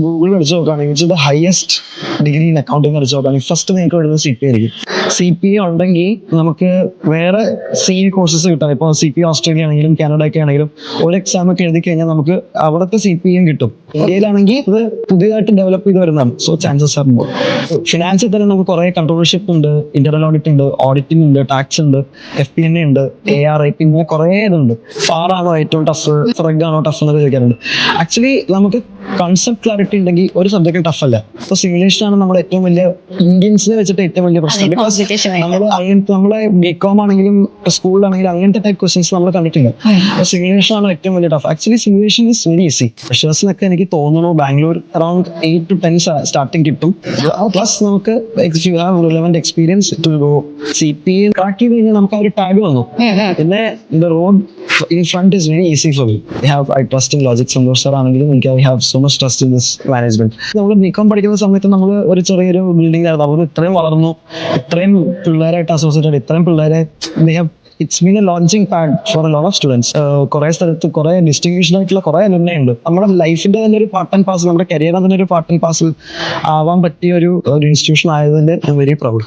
ഗൂഗിളിൽ അടിച്ചു നോക്കുകയാണെങ്കിൽ ഹയസ്റ്റ് ഡിഗ്രി ഇൻ അക്കൗണ്ടിങ് അടിച്ചു നോക്കുകയാണെങ്കിൽ ഫസ്റ്റ് നിങ്ങൾക്ക് വരുന്നത് CPA ആയിരിക്കും. CPA ഉണ്ടെങ്കിൽ നമുക്ക് വേറെ CA കോഴ്സസ് കിട്ടാം. ഇപ്പോൾ CPA ഓസ്ട്രേലിയ ആണെങ്കിലും കാനഡ ഒക്കെ ആണെങ്കിലും ഒരു എക്സാം ഒക്കെ എഴുതി കഴിഞ്ഞാൽ നമുക്ക് അവിടുത്തെ CPA കിട്ടും. ഇന്ത്യയിലാണെങ്കിൽ ഇത് പുതിയതായിട്ട് ഡെവലപ്പ് ചെയ്ത് വരുന്നതാണ്. So chances are more. ഫിനാൻസിൽ തന്നെ നമുക്ക് കുറെ കൺട്രോളർഷിപ്പ് ഉണ്ട്, ഇന്റർണൽ ഓഡിറ്റ് ഉണ്ട്, ഓഡിറ്റിംഗ് ഉണ്ട്, ടാക്സ് ഉണ്ട്, FP&A ഉണ്ട്, ARIP, ഇങ്ങനെ കുറെ ഇതുണ്ട്. ഫാറാണോ ഏറ്റവും ടഫ്, ഫ്രഗ് ആണോ ടഫ് എന്നൊക്കെ ചോദിക്കാറുണ്ട്. ആക്ച്വലി നമുക്ക് കൺസെപ്റ്റ് ക്ലാരിറ്റി ഉണ്ടെങ്കിൽ ഒരു സബ്ജക്റ്റ് ടഫ് അല്ല. ഇപ്പൊ സിമുലേഷൻ ആണ് നമ്മുടെ ഏറ്റവും വലിയ ഇന്ത്യൻസിനെ വെച്ചിട്ട് ഏറ്റവും വലിയ പ്രശ്നം. നമ്മളെ BCom ആണെങ്കിലും സ്കൂളിലാണെങ്കിലും അങ്ങനത്തെ ടൈപ്പ് ക്വസ്റ്റ്യൻസ് നമ്മൾ കണ്ടിട്ടില്ല. സിമുലേഷൻ ആണ് ഏറ്റവും വലിയ tough. Actually simulation is very easy. ഫ്രഷേഴ്സിനൊക്കെ എനിക്ക് തോന്നുന്നു ബാംഗ്ലൂർ അറൌണ്ട് 8 to 10 സ്റ്റാർട്ടിങ് കിട്ടും. പ്ലസ് നമുക്ക് relevant experience to go. CPA crack ചെയ്ത് കഴിഞ്ഞാൽ നമുക്ക് ആ ഒരു ടാഗ് വന്നു. പിന്നെ the road in front is very easy for me. I trust in Logic Santosh sir ആണെങ്കിലും എനിക്ക് I have so much trust in this management. നമ്മൾ BCom പഠിക്കുന്ന സമയത്ത് നമ്മൾ ഒരു ചെറിയൊരു ബിൽഡിംഗ് ആയിരുന്നു. അവർ ഇത്രയും വളർന്നു, ഇത്രയും പിള്ളേരായിട്ട് അസോസിയേറ്റഡ്, ഇത്രയും പിള്ളേരെ it's been a launching pad for a lot of students. കുറെ സ്ഥലത്ത് കുറെ ഡിസ്റ്റിങ്ഷൻ ആയിട്ടുള്ള കുറെ അലുമിനി ഉണ്ട്. നമ്മുടെ ലൈഫിന്റെ തന്നെ ഒരു പാർട്ട് ആൻഡ് പാർസൽ, നമ്മുടെ കരിയറിന്റെ തന്നെ ഒരു പാർട്ട് ആൻഡ് പാർസൽ ആവാൻ പറ്റിയ ഒരു ഇൻസ്റ്റിറ്റ്യൂഷൻ ആയതിൽ ഐ എം വെരി പ്രൗഡ്.